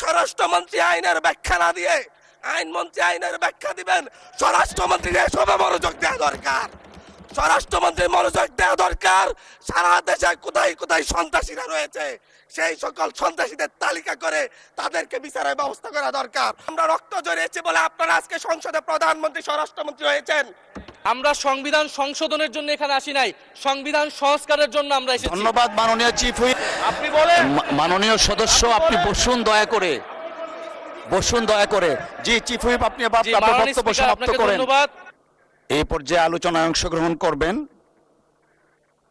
স্বরাষ্ট্রমন্ত্রী আইনের ব্যাখ্যা না দিয়ে আইনমন্ত্রী আইনের ব্যাখ্যা দিবেন, স্বরাষ্ট্রমন্ত্রীর এসবে মনোযোগ দেওয়া দরকার। স্বরাষ্ট্রমন্ত্রীর মনোযোগ দেওয়া দরকার সারা দেশে কোথায় কোথায় সন্ত্রাসীরা রয়েছে সেই সকল সন্ত্রাসীদের তালিকা করে তাদেরকে বিচারের ব্যবস্থা করা দরকার। আমরা রক্ত জড়িয়েছি বলে আপনারা আজকে সংসদে প্রধানমন্ত্রী স্বরাষ্ট্রমন্ত্রী হয়েছেন। আমরা সংবিধান সংশোধনের জন্য এখানে আসি নাই, সংবিধান সংস্কারের জন্য আমরা এসেছি। ধন্যবাদ মাননীয় চিফ হুইপ। আপনি বলেন মাননীয় সদস্য আপনি বসুন দয়া করে, বসুন দয়া করে। জি চিফ হুইপ আপনি আপনার বক্তব্য সমাপ্ত করেন। ধন্যবাদ। এই পর্যায়ে আলোচনায় অংশগ্রহণ করবেন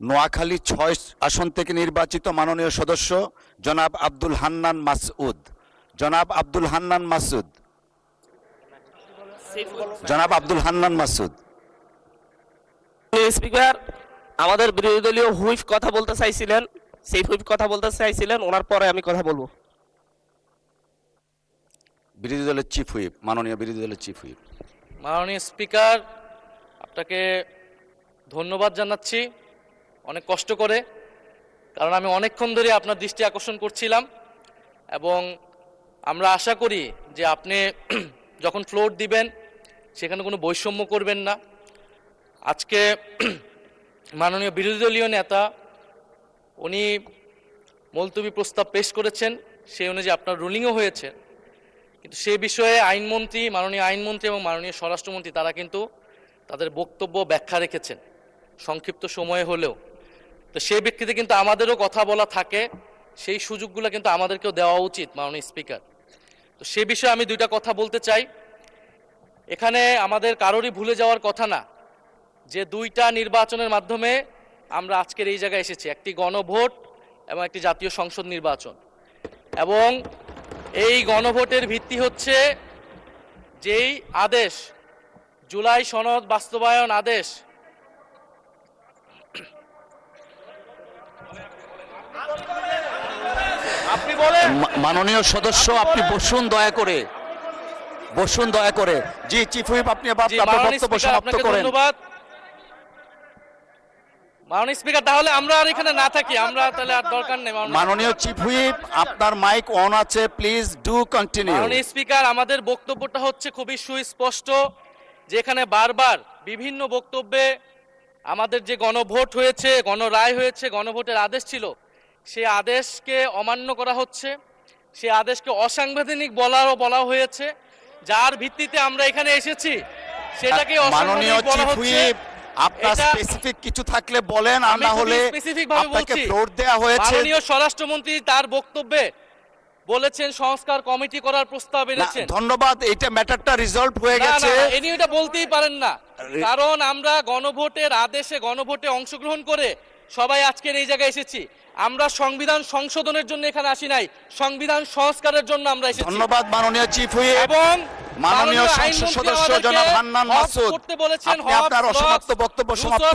নোয়াখালী ৬ আসন থেকে নির্বাচিত মাননীয় সদস্য জনাব আব্দুল হান্নান মাসউদ। জনাব আব্দুল হান্নান মাসউদ, জনাব আব্দুল হান্নান মাসউদ। স্পিকার, আমাদের বিরোধী দলীয় হুইপ কথা বলতে চাইছিলেন, সেই হুইপ কথা বলতে চাইছিলেন, ওনার পরে আমি কথা বলবো। বিরোধী দলের চিফ হুইপ, মাননীয় বিরোধী দলের চিফ হুইপ। মাননীয় স্পিকার, আপনাকে ধন্যবাদ জানাচ্ছি অনেক কষ্ট করে, কারণ আমি অনেকক্ষণ ধরে আপনার দৃষ্টি আকর্ষণ করছিলাম এবং আমরা আশা করি যে আপনি যখন ফ্লোর দিবেন সেখানে কোনো বৈষম্য করবেন না। আজকে মাননীয় বিরোধী দলীয় নেতা উনি মুলতবি প্রস্তাব পেশ করেছেন, সেই অনুযায়ী আপনার রুলিংও হয়েছে, কিন্তু সে বিষয়ে আইনমন্ত্রী, মাননীয় আইনমন্ত্রী এবং মাননীয় স্বরাষ্ট্রমন্ত্রী তারা কিন্তু তাদের বক্তব্য ব্যাখ্যা রেখেছেন সংক্ষিপ্ত সময়ে হলেও। তো সেই ব্যক্তিতে কিন্তু আমাদেরও কথা বলা থাকে, সেই সুযোগগুলো কিন্তু আমাদেরকেও দেওয়া উচিত মাননীয় স্পিকার। তো সে বিষয়ে আমি দুইটা কথা বলতে চাই। এখানে আমাদের কারোরই ভুলে যাওয়ার কথা না যে দুইটা নির্বাচনের মাধ্যমে আমরা আজকের এই জায়গায় এসেছি, একটি গণভোট এবং একটি জাতীয় সংসদ নির্বাচন। এবং এই গণভোটের ভিত্তি হচ্ছে যেই আদেশ, জুলাই সনদ বাস্তবায়ন আদেশ, আপনি বলেন। মাননীয় সদস্য আপনি বসুন দয়া করে, বসুন দয়া করে। জি চিফ হুইপ আপনি আপনার বক্তব্য সমাপ্ত করেন। ধন্যবাদ মাননীয় স্পিকার, তাহলে আমরা আর এখানে না থাকি, আমরা তাহলে আর দরকার নেই। মাননীয় চিফ হুইপ আপনার মাইক অন আছে, প্লিজ ডু কন্টিনিউ। মাননীয় স্পিকার, আমাদের বক্তব্যটা হচ্ছে খুবই সুস্পষ্ট, যেখানে বারবার বিভিন্ন বক্তব্যে আমাদের যে গণভোট হয়েছে, গণরায় হয়েছে, গণভোটের আদেশ ছিল, সেই আদেশকে অমান্য করা হচ্ছে, সেই আদেশকে অসাংবিধানিক বলা হয়েছে, যার ভিত্তিতে আমরা এখানে এসেছি সেটাকে মাননীয় অসাংবিধানিক বলা চিফ হচ্ছে। হুইপ আপনার স্পেসিফিক কিছু থাকলে বলেন, আর না হলে আপনাকে ফ্লোর দেয়া হয়েছে। মাননীয় স্বরাষ্ট্রমন্ত্রী তার বক্তব্যে বলেছেন সংস্কার কমিটি করার প্রস্তাব এনেছেন। ধন্যবাদ, এটা ম্যাটারটা রিজলভ হয়ে গেছে। ইনি এটা বলতেই পারেন না, কারণ আমরা গণভোটের আদেশে গণভোটে অংশগ্রহণ করে সবাই আজকের এই জায়গায় এসেছি। আমরা সংবিধান সংশোধনের জন্য এখানে আসি নাই, সংবিধান সংস্কারের জন্য আমরা এসেছি। ধন্যবাদ মাননীয় চিফ হুইপ এবং মাননীয় সংসদ সদস্য জনাব হান্নান মাসুদ, আপনি আপনার অসমাপ্ত বক্তব্য সমাপ্ত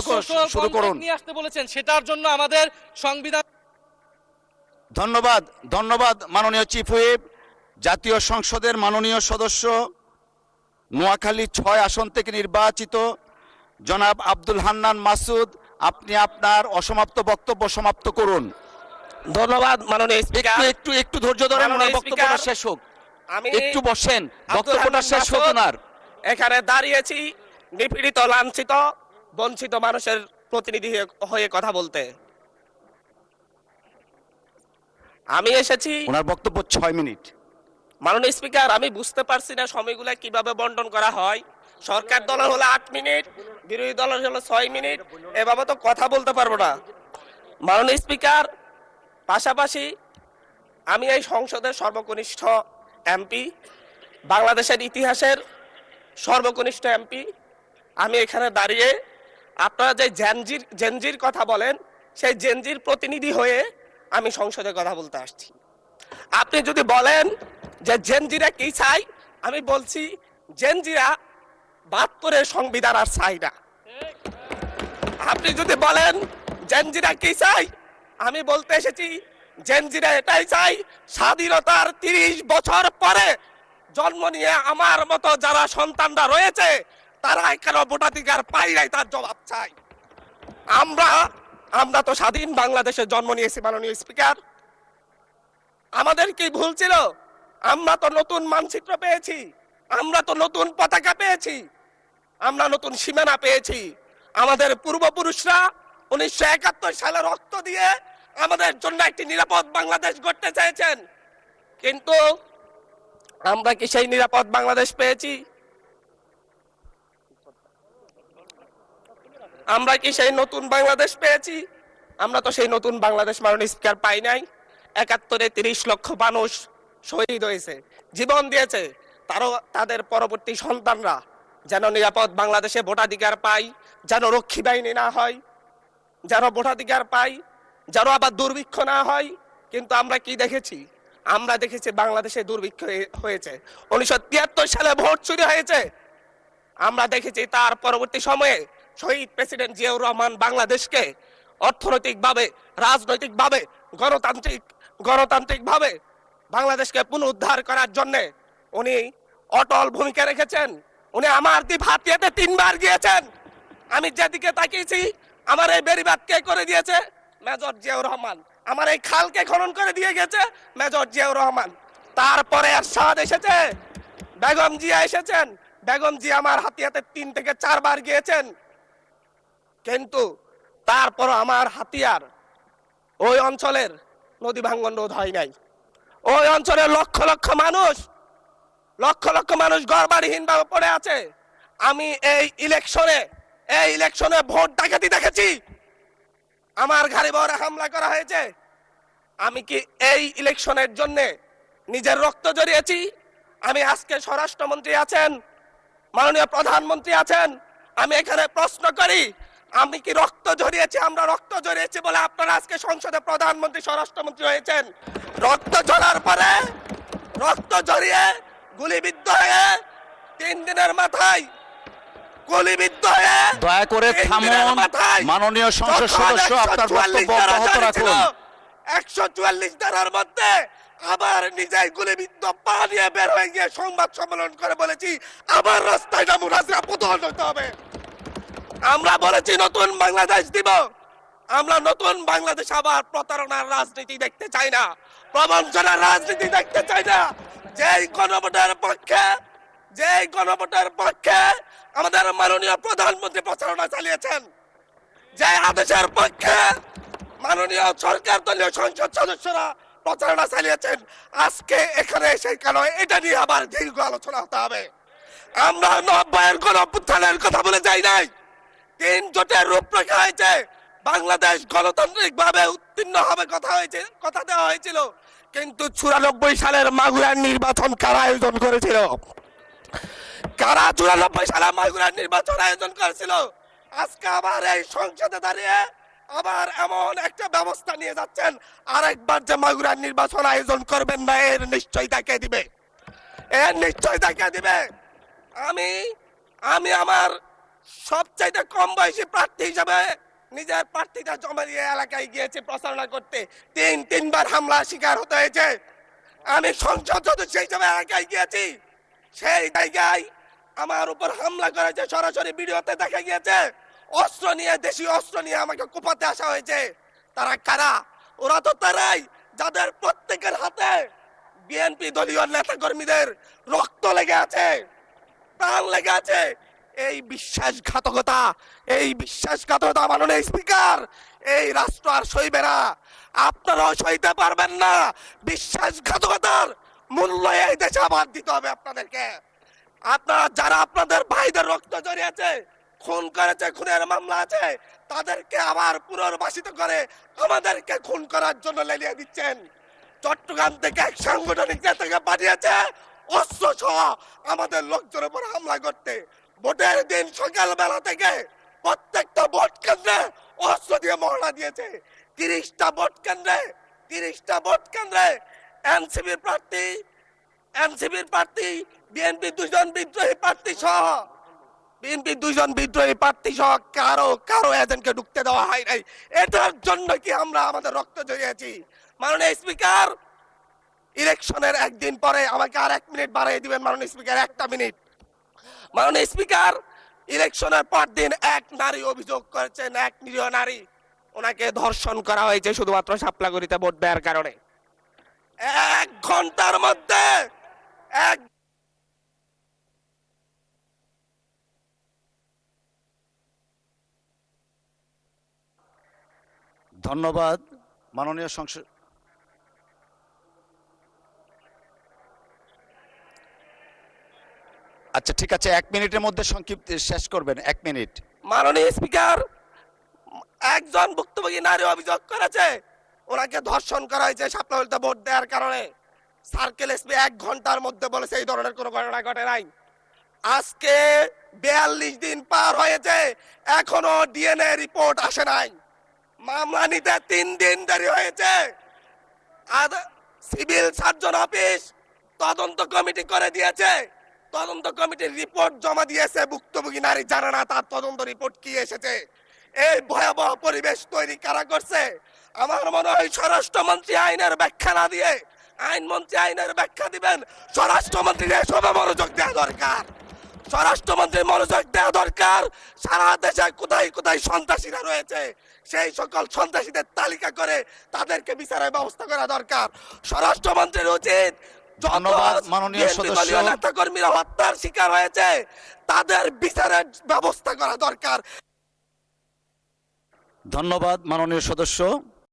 শুরু করুন। নিয়ে আসতে বলেছেন, সেটার জন্য আমাদের সংবিধান। ধন্যবাদ, ধন্যবাদ মাননীয় চিফ হুইপ। জাতীয় সংসদের মাননীয় সদস্য নোয়াখালী ৬ আসন থেকে নির্বাচিত জনাব আব্দুল হান্নান মাসুদ, আপনি আপনার অসমাপ্ত বক্তব্য সমাপ্ত করুন। ধন্যবাদ মাননীয় স্পিকার। একটু একটু ধৈর্য ধরেন, ওনার বক্তব্যটা শেষ হোক। আমি একটু বসেন, বক্তব্যটা শেষ হোক ওনার। এখানে দাঁড়িয়েছি নিপীড়িত, লাঞ্ছিত, বঞ্চিত মানুষের প্রতিনিধি হয়ে কথা বলতে। আমি এসেছি। ওনার বক্তব্য ৬ মিনিট। মাননীয় স্পিকার, আমি বুঝতে পারছি না সময়গুলো কিভাবে বন্টন করা হয়। সরকার দলের হলো 8 মিনিট, বিরোধী দলের হলো 6 মিনিট, এভাবে তো কথা বলতে পারবো না। মাননীয় স্পিকার, পাশাপাশি আমি এই সংসদের সর্বকনিষ্ঠ এমপি, বাংলাদেশের ইতিহাসের সর্বকনিষ্ঠ এমপি। আমি এখানে দাঁড়িয়ে আপনারা যে জেনজির কথা বলেন, সেই জেনজির প্রতিনিধি হয়ে আমি সংসদে কথা বলতে আসছি। আপনি যদি বলেন যে জেনজিরা কি চাই, আমি বলছি জেনজিরা 72-এর সংবিধান আর চাই না। আপনি যদি বলেন জেনজিরা কি চাই, আমি বলতে এসেছি জেনজিরা এটাই চাই, স্বাধীনতার 30 বছর পরে জন্ম নিয়ে আমার মতো যারা সন্তানরা রয়েছে তারা কেন ভোটাধিকার পাই নাই, তার জবাব চাই। আমরা তো স্বাধীন বাংলাদেশে জন্ম নিয়েছি মাননীয় স্পিকার। আমাদের কি ভুল ছিল? আমরা তো নতুন মানচিত্র পেয়েছি, আমরা তো নতুন পতাকা পেয়েছি, আমরা নতুন সীমানা পেয়েছি। আমাদের পূর্বপুরুষরা 1971 সালে রক্ত দিয়ে আমাদের জন্য একটি নিরাপদ বাংলাদেশ গড়তে চেয়েছেন, কিন্তু আমরা কি সেই নিরাপদ বাংলাদেশ পেয়েছি? আমরা কি সেই নতুন বাংলাদেশ পেয়েছি? আমরা তো সেই নতুন বাংলাদেশ মাননীয় স্পিকার পাই নাই। 71-এ 30 লক্ষ মানুষ শহীদ হয়েছে, জীবন দিয়েছে, তাদের পরবর্তী সন্তানরা যেন নিরাপদ বাংলাদেশে ভোটাধিকার পায়, যেন রক্ষী বাহিনী না হয়, যেন ভোটাধিকার পায়, যেন আবার দুর্ভিক্ষ না হয়। কিন্তু আমরা কি দেখেছি? আমরা দেখেছি বাংলাদেশে দুর্ভিক্ষ হয়েছে। 1973 সালে ভোট চুরি হয়েছে। আমরা দেখেছি তার পরবর্তী সময়ে শহীদ প্রেসিডেন্ট জিয়াউর রহমান বাংলাদেশকে অর্থনৈতিকভাবে, রাজনৈতিকভাবে, গণতান্ত্রিকভাবে বাংলাদেশকে পুনরুদ্ধার করার জন্য উনি অটল ভূমিকা রেখেছেন। উনি আমার দ্বীপ হাতিয়াতে 3 বার গিয়েছেন। আমি যেদিকে তাকিয়েছি, আমার এই বেড়িবাঁধ কে করে দিয়েছে? মেজর জিয়াউর রহমান। আমার এই খালকে খনন করে দিয়ে গেছে মেজর জিয়াউর রহমান। তারপরে এরশাদ এসেছে, বেগম জিয়া এসেছেন। বেগম জিয়া আমার হাতিয়াতে 3 থেকে 4 বার গিয়েছেন, কিন্তু তারপর আমার হাতিয়ার ওই অঞ্চলের নদী ভাঙ্গন রোধ হয় নাই। ওই অঞ্চলের লক্ষ লক্ষ মানুষ ঘরবাড়িহীন ভাবে পড়ে আছে। আমি এই ইলেকশনে ভোট ডাকাতি দেখেছি। আমার ঘরে বড় হামলা করা হয়েছে। আমি কি এই ইলেকশনের জন্য নিজের রক্ত জড়িয়েছি? আমি আজকে স্বরাষ্ট্রমন্ত্রী আছেন, মাননীয় প্রধানমন্ত্রী আছেন, আমি এখানে প্রশ্ন করি, আমি কি রক্ত জড়িয়েছি? আমরা রক্ত জড়িয়েছি বলে আপনারা আজকে সংসদে প্রধানমন্ত্রী, স্বরাষ্ট্রমন্ত্রী হয়েছেন। রক্ত ঝরার পরে, রক্ত জড়িয়ে গুলিবিদ্ধ হয়ে 3 দিনের মাথায় গুলিবিদ্ধ হয়ে, দয়া করে থামুন। মাননীয় সংসদ সদস্য, আপনার বক্তব্য অব্যাহত রাখুন। 144 ধারার মধ্যে আবার নিজেই গুলিবিদ্ধ পা নিয়ে বের হয়ে গিয়ে সংবাদ সম্মেলন করে বলেছি আবার রাস্তায় নামুন, হাসিনা পতন হতে হবে। আমরা বলেছি নতুন বাংলাদেশ দিব। আমরা নতুন বাংলাদেশ আবার প্রতারণার রাজনীতি দেখতে চাই না, প্রবঞ্চনার রাজনীতি দেখতে চাই না। যেই গণভোটের পক্ষে আমাদের মাননীয় প্রধানমন্ত্রী প্রচারণা চালিয়েছেন, যে আদেশের পক্ষে মাননীয় সরকার দলীয় সংসদ সদস্যরা প্রচারণা চালিয়েছেন, আজকে এখানে সেই কেন এটা নিয়ে আবার দীর্ঘ আলোচনা হতে হবে। আমরা 90-এর গণঅভ্যুত্থানের কথা বলে যাই নাই। 3 জোটের রূপরেখা হয়েছে, বাংলাদেশ গণতান্ত্রিক ভাবে উত্তীর্ণ হবে কথা দেওয়া হয়েছিল, কিন্তু 94 সালের মাগুরার নির্বাচন কারা আয়োজন করেছিল? কারা 94 সালে মাগুরার নির্বাচন আয়োজন করেছিল? আজকে আবার এই সংসদে দাঁড়িয়ে আবার এমন একটা ব্যবস্থা নিয়ে যাচ্ছেন, আরেকবার যে মাগুরার নির্বাচন আয়োজন করবেন না, এর নিশ্চয়তা কে দিবে? এর নিশ্চয়তা কে দিবে? আমি আমার সবচাইতে কম বয়সী প্রার্থী হিসেবে নিজের প্রার্থীটা জমা দিয়ে এলাকায় গিয়েছি প্রচারণা করতে। 3 বার হামলা শিকার হতে হয়েছে। আমি সংসদ সদস্য হিসেবে এলাকায় গিয়েছি, সেই জায়গায় আমার উপর হামলা করেছে, সরাসরি ভিডিওতে দেখা গিয়েছে। অস্ত্র নিয়ে, দেশীয় অস্ত্র নিয়ে আমাকে কোপাতে আসা হয়েছে। তারা কারা? ওরা তো তারাই যাদের প্রত্যেকের হাতে বিএনপি দলীয় নেতা কর্মীদের রক্ত লেগে আছে, প্রাণ লেগে আছে। এই বিশ্বাসঘাতকতা মাননীয় স্পিকার, এই রাষ্ট্র আর সইবে না। আপনারাও সইতে পারবেন না। বিশ্বাসঘাতকতার মূল্য এই দেশে আবার দিতে হবে আপনাদেরকে। আপনারা যারা আপনাদের ভাইদের রক্ত জড়িয়েছে, খুন করেছে, খুনের মামলা আছে, তাদেরকে আবার পুনর্বাসিত করে আমাদেরকে খুন করার জন্য লেলিয়ে দিচ্ছেন। চট্টগ্রাম থেকে এক সাংগঠনিক নেতাকে পাঠিয়েছে অস্ত্র সহ আমাদের লোকজনের উপর হামলা করতে। ভোটের দিন সকালবেলা থেকে প্রত্যেকটা ভোট কেন্দ্রে অস্ত্র দিয়ে মহড়া দিয়েছে। 30টা ভোট কেন্দ্রে এনসিপির প্রার্থী, বিএনপি 2 জন বিদ্রোহী প্রার্থী সহ কারো এজেন্টকে ঢুকতে দেওয়া হয় নাই। এটার জন্য কি আমরা আমাদের রক্ত জড়িয়েছি? মাননীয় স্পিকার, ইলেকশনের একদিন পরে আমাকে আর 1 মিনিট বাড়িয়ে দিবেন মাননীয় স্পিকার, 1টা মিনিট। মাননীয় স্পিকার, ইলেকশনের পর দিন এক নারী অভিযোগ করেছেন, এক নিরীহ নারী, ওনাকে ধর্ষণ করা হয়েছে শুধুমাত্র শাপলাগুড়িতে ভোট দেওয়ার কারণে। 1 ঘন্টার মধ্যে এক ধন্যবাদ মাননীয় সংসদ। আচ্ছা ঠিক আছে, 1 মিনিটের মধ্যে সংক্ষিপ্ত শেষ করবেন, 1 মিনিট। মাননীয় স্পিকার, একজন ভুক্তভোগী নারী অভিযোগ করেছে ওনাকে ধর্ষণ করা হয়েছে শাপলাবলিতে ভোট দেওয়ার কারণে। সার্কেল এসপি 1 ঘন্টার মধ্যে বলেছে এই ধরনের কোনো ঘটনা ঘটে নাই। আজকে 42 দিন পার হয়েছে, এখনো ডিএনএ রিপোর্ট আসে নাই। মামলা নিতে 3 দিন দেরি হয়েছে। সিভিল সার্জন অফিস তদন্ত কমিটি করে দিয়েছে, তদন্ত কমিটির রিপোর্ট জমা দিয়েছে, ভুক্তভোগী নারী জানে না তার তদন্ত রিপোর্ট কি এসেছে। এই ভয়াবহ পরিবেশ তৈরি কারা করছে? আমার মনে হয় স্বরাষ্ট্রমন্ত্রী আইনের ব্যাখ্যা না দিয়ে, আইনমন্ত্রী আইনের ব্যাখ্যা দিবেন, স্বরাষ্ট্রমন্ত্রীর এসবে মনোযোগ দেওয়া দরকার। স্বরাষ্ট্রমন্ত্রীর মনোযোগ দেওয়া দরকার। সারা দেশে কোথায় কোথায় সন্ত্রাসীরা রয়েছে সেই সকল সন্ত্রাসীদের তালিকা করে তাদেরকে বিচারের ব্যবস্থা করা দরকার। স্বরাষ্ট্রমন্ত্রীর উচিত ধন্যবাদ মাননীয় সদস্য। নেতা কর্মীরা হত্যার শিকার হয়েছে তাদের বিচারের ব্যবস্থা করা দরকার। ধন্যবাদ মাননীয় সদস্য।